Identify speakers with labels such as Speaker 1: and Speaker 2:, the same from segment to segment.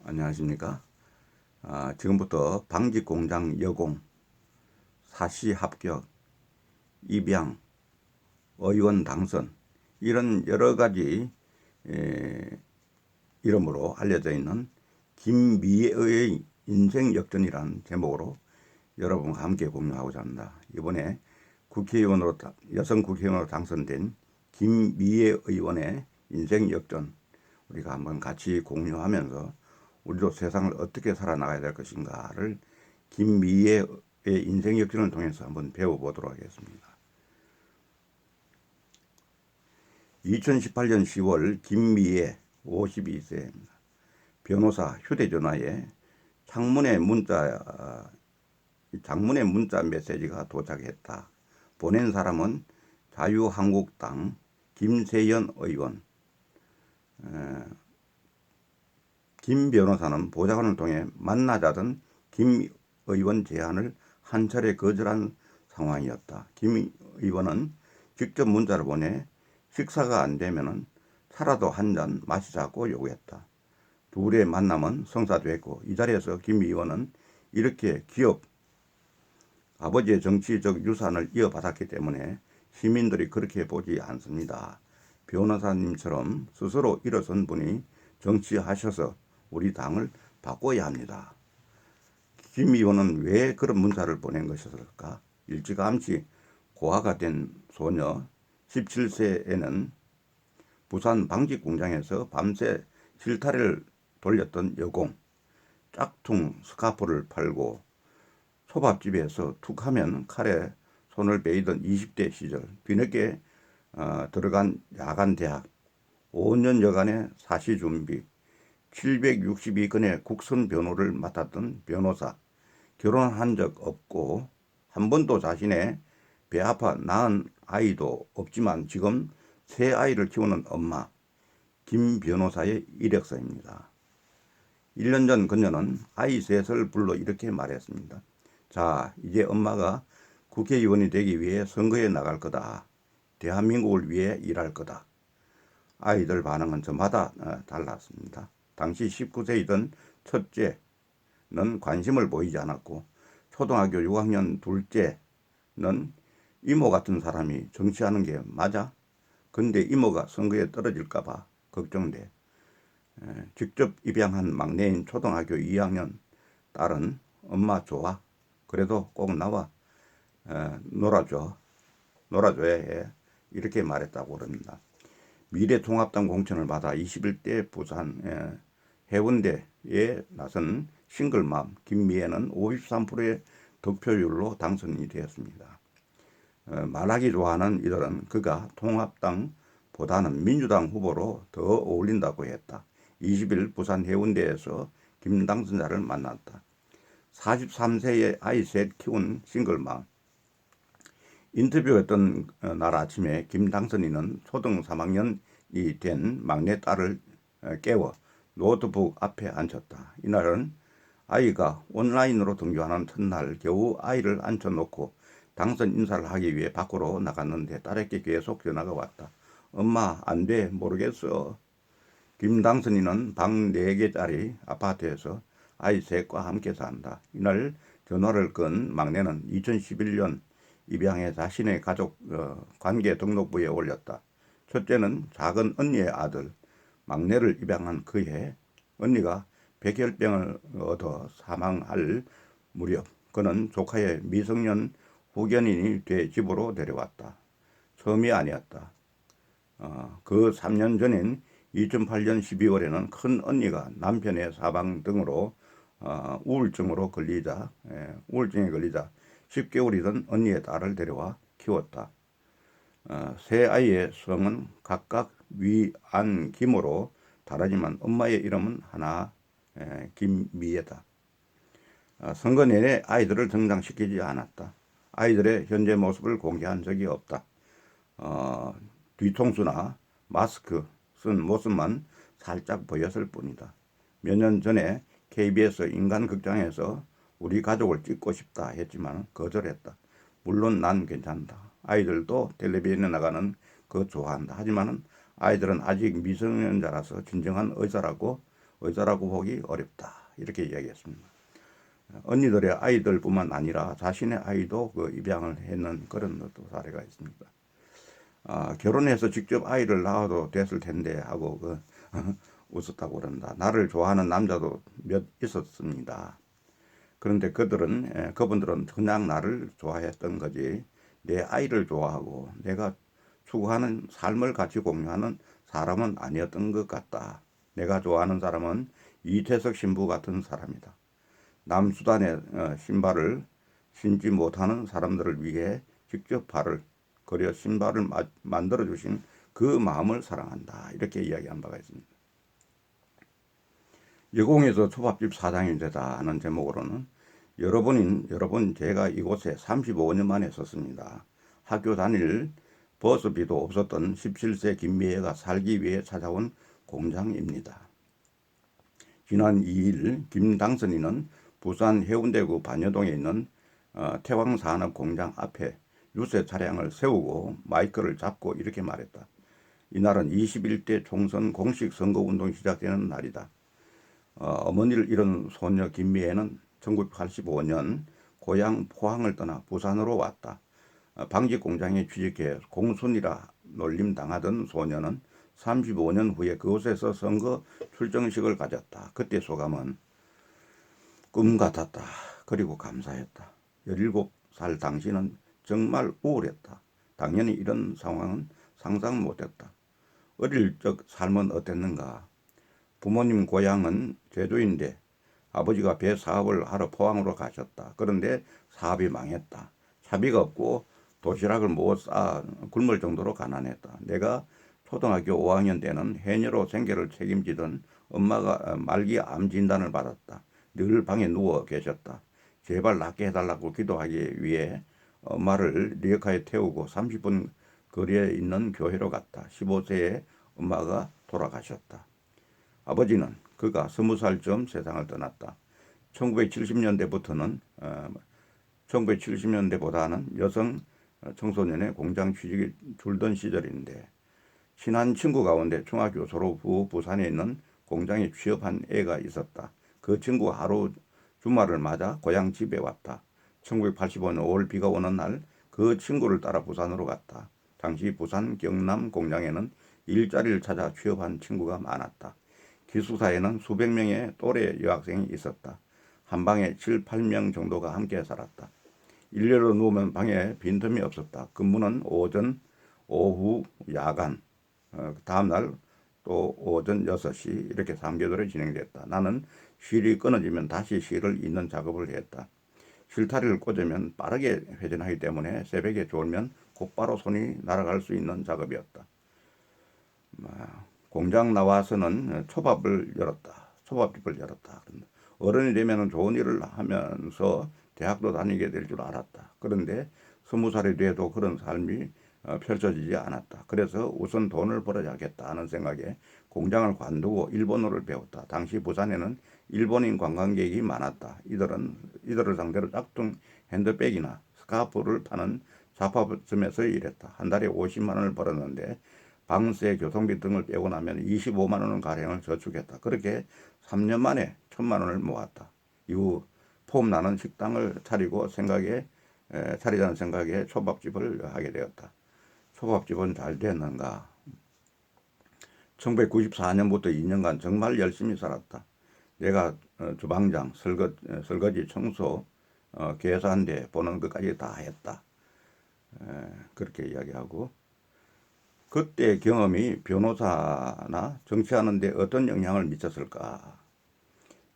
Speaker 1: 안녕하십니까. 지금부터 방직공장 여공, 사시 합격, 입양, 의원 당선 이런 여러 가지 이름으로 알려져 있는 김미애의 인생 역전이라는 제목으로 여러분과 함께 공유하고자 합니다. 이번에 여성 국회의원으로 당선된 김미애 의원의 인생 역전 우리가 한번 같이 공유하면서 우리도 세상을 어떻게 살아나가야 될 것인가를 김미애의 인생 역전을 통해서 한번 배워보도록 하겠습니다. 2018년 10월 김미애 52세입니다. 변호사 휴대전화에 장문의 문자 메시지가 도착했다. 보낸 사람은 자유한국당 김세연 의원. 김 변호사는 보좌관을 통해 만나자던 김 의원 제안을 한 차례 거절한 상황이었다. 김 의원은 직접 문자를 보내 식사가 안 되면은 차라도 한 잔 마시자고 요구했다. 둘의 만남은 성사됐고 이 자리에서 김 의원은 이렇게 기업 아버지의 정치적 유산을 이어받았기 때문에 시민들이 그렇게 보지 않습니다. 변호사님처럼 스스로 일어선 분이 정치하셔서 우리 당을 바꿔야 합니다. 김 의원은 왜 그런 문자를 보낸 것이었을까? 일찌감치 고아가 된 소녀 17세에는 부산 방직공장에서 밤새 실타래를 돌렸던 여공, 짝퉁 스카프를 팔고 초밥집에서 툭하면 칼에 손을 베이던 20대 시절, 뒤늦게 들어간 야간대학, 5년여간의 사시준비, 762건의 국선 변호를 맡았던 변호사, 결혼한 적 없고 한 번도 자신의 배 아파 낳은 아이도 없지만 지금 새 아이를 키우는 엄마, 김 변호사의 이력서입니다. 1년 전 그녀는 아이 셋을 불러 이렇게 말했습니다. 자, 이제 엄마가 국회의원이 되기 위해 선거에 나갈 거다. 대한민국을 위해 일할 거다. 아이들 반응은 저마다 달랐습니다. 당시 19세이던 첫째는 관심을 보이지 않았고 초등학교 6학년 둘째는 이모 같은 사람이 정치하는 게 맞아? 근데 이모가 선거에 떨어질까봐 걱정돼. 직접 입양한 막내인 초등학교 2학년 딸은 엄마 좋아. 그래도 꼭 나와 놀아줘야 해. 이렇게 말했다고 그럽니다. 미래통합당 공천을 받아 21대 부산 해운대에 나선 싱글맘 김미애는 53%의 득표율로 당선이 되었습니다. 말하기 좋아하는 이들은 그가 통합당보다는 민주당 후보로 더 어울린다고 했다. 20일 부산 해운대에서 김 당선자를 만났다. 43세의 아이 셋 키운 싱글맘. 인터뷰했던 날 아침에 김 당선인은 초등 3학년이 된 막내 딸을 깨워 노트북 앞에 앉혔다. 이날은 아이가 온라인으로 등교하는 첫날 겨우 아이를 앉혀놓고 당선 인사를 하기 위해 밖으로 나갔는데 딸에게 계속 전화가 왔다. 엄마 안 돼 모르겠어. 김 당선인은 방 4개짜리 아파트에서 아이 셋과 함께 산다. 이날 전화를 건 막내는 2011년 입양해 자신의 가족 관계 등록부에 올렸다. 첫째는 작은 언니의 아들, 막내를 입양한 그해 언니가 백혈병을 얻어 사망할 무렵 그는 조카의 미성년 후견인이 돼 집으로 데려왔다. 처음이 아니었다. 그 3년 전인 2008년 12월에는 큰 언니가 남편의 사망 등으로 우울증에 걸리자 10개월이던 언니의 딸을 데려와 키웠다. 세 아이의 성은 각각 위, 안, 김으로 다르지만 엄마의 이름은 하나, 김미애다. 선거 내내 아이들을 등장시키지 않았다. 아이들의 현재 모습을 공개한 적이 없다. 뒤통수나 마스크 쓴 모습만 살짝 보였을 뿐이다. 몇 년 전에 KBS 인간극장에서 우리 가족을 찍고 싶다 했지만 거절했다. 물론 난 괜찮다. 아이들도 텔레비전에 나가는 거 좋아한다. 하지만 아이들은 아직 미성년자라서 진정한 의사라고 의사라고 보기 어렵다. 이렇게 이야기했습니다. 언니들의 아이들뿐만 아니라 자신의 아이도 그 입양을 했는 그런 또 사례가 있습니다. 결혼해서 직접 아이를 낳아도 됐을 텐데 하고 웃었다고 그런다. 나를 좋아하는 남자도 몇 있었습니다. 그런데 그분들은 그냥 나를 좋아했던 거지 내 아이를 좋아하고 내가 추구하는 삶을 같이 공유하는 사람은 아니었던 것 같다. 내가 좋아하는 사람은 이태석 신부 같은 사람이다. 남수단의 신발을 신지 못하는 사람들을 위해 직접 발을 그려 신발을 만들어주신 그 마음을 사랑한다. 이렇게 이야기한 바가 있습니다. 여공에서 초밥집 사장이 되다 하는 제목으로는 여러분 제가 이곳에 35년 만에 섰습니다. 학교 다닐 버스비도 없었던 17세 김미애가 살기 위해 찾아온 공장입니다. 지난 2일 김당선인은 부산 해운대구 반여동에 있는 태왕산업공장 앞에 유세 차량을 세우고 마이크를 잡고 이렇게 말했다. 이날은 21대 총선 공식 선거운동이 시작되는 날이다. 어머니를 잃은 소녀 김미애는 1985년 고향 포항을 떠나 부산으로 왔다. 방직 공장에 취직해 공순이라 놀림 당하던 소녀는 35년 후에 그곳에서 선거 출정식을 가졌다. 그때 소감은 꿈 같았다. 그리고 감사했다. 17살 당시는 정말 우울했다. 당연히 이런 상황은 상상 못했다. 어릴 적 삶은 어땠는가? 부모님 고향은 제주인데 아버지가 배 사업을 하러 포항으로 가셨다. 그런데 사업이 망했다. 차비가 없고 도시락을 못 싸 굶을 정도로 가난했다. 내가 초등학교 5학년 때는 해녀로 생계를 책임지던 엄마가 말기 암 진단을 받았다. 늘 방에 누워 계셨다. 제발 낫게 해달라고 기도하기 위해 엄마를 리어카에 태우고 30분 거리에 있는 교회로 갔다. 15세에 엄마가 돌아가셨다. 아버지는 그가 20살쯤 세상을 떠났다. 1970년대보다는 여성 청소년의 공장 취직이 줄던 시절인데 친한 친구 가운데 중학교 졸업 후 부산에 있는 공장에 취업한 애가 있었다. 그 친구가 하루 주말을 맞아 고향 집에 왔다. 1985년 5월 비가 오는 날 그 친구를 따라 부산으로 갔다. 당시 부산 경남 공장에는 일자리를 찾아 취업한 친구가 많았다. 기숙사에는 수백 명의 또래 여학생이 있었다. 한 방에 7, 8명 정도가 함께 살았다. 일렬로 누우면 방에 빈틈이 없었다. 근무는 오전, 오후, 야간, 다음날 또 오전 6시 이렇게 3교대로 진행됐다. 나는 실이 끊어지면 다시 실을 잇는 작업을 했다. 실타리를 꽂으면 빠르게 회전하기 때문에 새벽에 졸면 곧바로 손이 날아갈 수 있는 작업이었다. 공장 나와서는 초밥집을 열었다. 어른이 되면 좋은 일을 하면서 대학도 다니게 될 줄 알았다. 그런데 20살이 돼도 그런 삶이 펼쳐지지 않았다. 그래서 우선 돈을 벌어야겠다 하는 생각에 공장을 관두고 일본어를 배웠다. 당시 부산에는 일본인 관광객이 많았다. 이들을 상대로 짝퉁 핸드백이나 스카프를 파는 잡화점에서 일했다. 한 달에 50만 원을 벌었는데 방세, 교통비 등을 빼고 나면 25만 원 가량을 저축했다. 그렇게 3년 만에 1,000만 원을 모았다. 이후 폼나는 식당을 차리자는 생각에 초밥집을 하게 되었다. 초밥집은 잘 됐는가? 1994년부터 2년간 정말 열심히 살았다. 내가 주방장, 설거지, 청소, 계산대 보는 것까지 다 했다. 그렇게 이야기하고 그때 경험이 변호사나 정치하는 데 어떤 영향을 미쳤을까?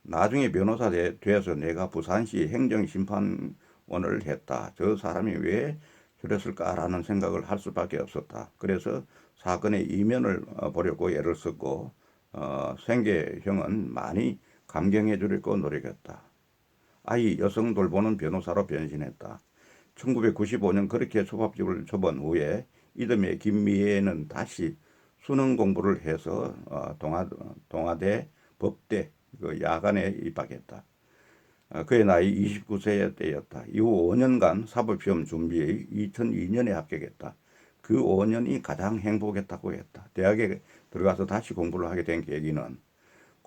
Speaker 1: 나중에 변호사 돼서 내가 부산시 행정심판원을 했다. 저 사람이 왜 저랬을까라는 생각을 할 수밖에 없었다. 그래서 사건의 이면을 보려고 애를 썼고 생계형은 많이 감경해 주려고 노력했다. 아이 여성 돌보는 변호사로 변신했다. 1995년 그렇게 초밥집을 접은 후에 이듬해 김미애는 다시 수능 공부를 해서 동아대 법대 야간에 입학했다. 그의 나이 29세 때였다. 이후 5년간 사법시험 준비해 2002년에 합격했다. 그 5년이 가장 행복했다고 했다. 대학에 들어가서 다시 공부를 하게 된 계기는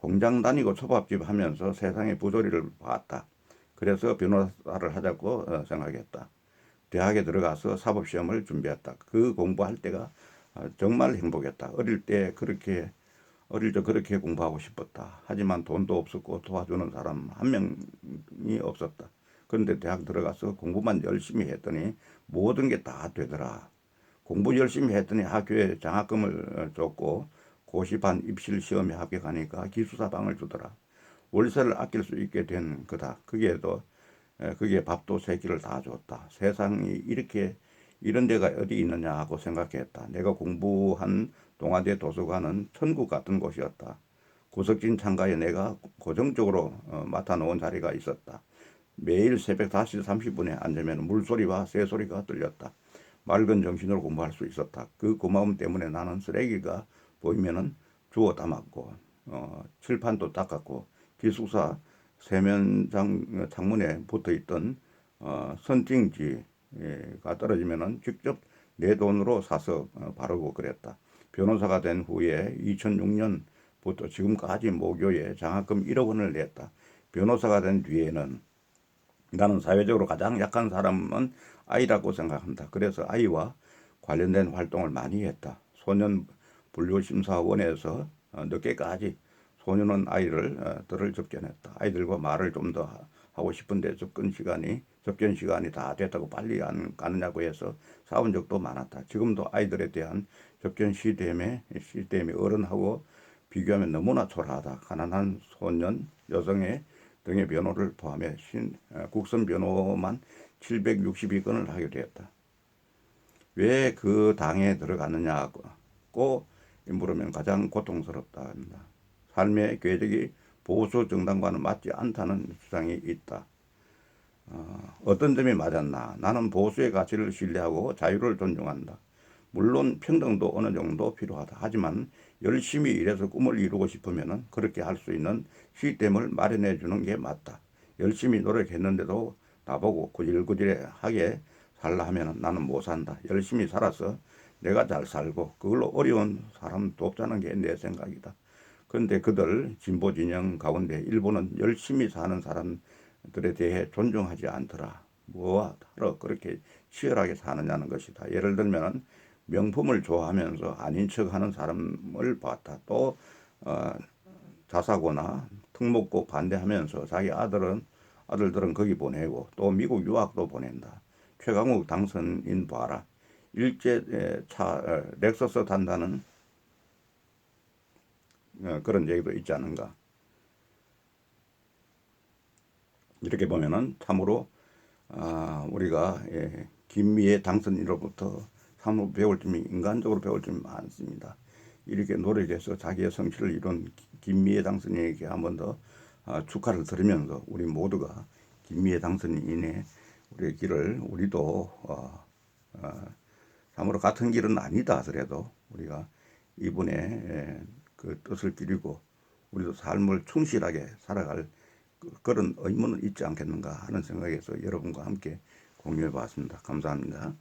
Speaker 1: 공장 다니고 초밥집 하면서 세상의 부조리를 봤다. 그래서 변호사를 하자고 생각했다. 대학에 들어가서 사법시험을 준비했다. 그 공부할 때가 정말 행복했다. 어릴 적 그렇게 공부하고 싶었다. 하지만 돈도 없었고 도와주는 사람 한 명이 없었다. 그런데 대학 들어가서 공부만 열심히 했더니 모든 게 다 되더라. 공부 열심히 했더니 학교에 장학금을 줬고 고시반 입실 시험에 합격하니까 기숙사 방을 주더라. 월세를 아낄 수 있게 된 거다. 그게 밥도 세 끼를 다 줬다. 세상이 이런 데가 어디 있느냐 하고 생각했다. 내가 공부한 동아대 도서관은 천국 같은 곳이었다. 구석진 창가에 내가 고정적으로 맡아놓은 자리가 있었다. 매일 새벽 5시 30분에 앉으면 물소리와 새소리가 들렸다. 맑은 정신으로 공부할 수 있었다. 그 고마움 때문에 나는 쓰레기가 보이면은 주워 담았고 칠판도 닦았고 기숙사 세면 창문에 붙어있던 선팅지가 떨어지면은 직접 내 돈으로 사서 바르고 그랬다. 변호사가 된 후에 2006년부터 지금까지 모교에 장학금 1억 원을 냈다. 변호사가 된 뒤에는 나는 사회적으로 가장 약한 사람은 아이라고 생각한다. 그래서 아이와 관련된 활동을 많이 했다. 소년 분류심사원에서 늦게까지 소년원 아이들을 접견했다. 아이들과 말을 좀 더 하고 싶은데 접견 시간이 다 됐다고 빨리 안 가느냐고 해서 싸운 적도 많았다. 지금도 아이들에 대한 접견 시스템이 어른하고 비교하면 너무나 초라하다. 가난한 소년, 여성의 등의 변호를 포함해 국선 변호만 762건을 하게 되었다. 왜 그 당에 들어갔느냐고 물으면 가장 고통스럽다 합니다. 삶의 궤적이 보수 정당과는 맞지 않다는 주장이 있다. 어떤 점이 맞았나? 나는 보수의 가치를 신뢰하고 자유를 존중한다. 물론 평등도 어느 정도 필요하다. 하지만 열심히 일해서 꿈을 이루고 싶으면 그렇게 할 수 있는 시스템을 마련해 주는 게 맞다. 열심히 노력했는데도 나보고 구질구질하게 살라 하면 나는 못 산다. 열심히 살아서 내가 잘 살고 그걸로 어려운 사람 돕자는 게 내 생각이다. 그런데 그들 진보 진영 가운데 일부는 열심히 사는 사람들에 대해 존중하지 않더라. 뭐하러 그렇게 치열하게 사느냐는 것이다. 예를 들면 명품을 좋아하면서 아닌 척하는 사람을 봤다. 또 자사고나 특목고 반대하면서 자기 아들들은 거기 보내고 또 미국 유학도 보낸다. 최강욱 당선인 봐라. 일제 차 렉서스 탄다는 그런 얘기도 있지 않은가. 이렇게 보면은 참으로 우리가 김미애 당선인으로부터 참으로 배울 점이 인간적으로 배울 점이 많습니다. 이렇게 노력해서 자기의 성취를 이룬 김미애 당선인에게 한 번 더 축하를 드리면서 우리 모두가 김미애 당선인의 우리의 길을 우리도 참으로 같은 길은 아니다 하더라도 우리가 이분의 그 뜻을 기리고 우리도 삶을 충실하게 살아갈 그런 의무는 있지 않겠는가 하는 생각에서 여러분과 함께 공유해 봤습니다. 감사합니다.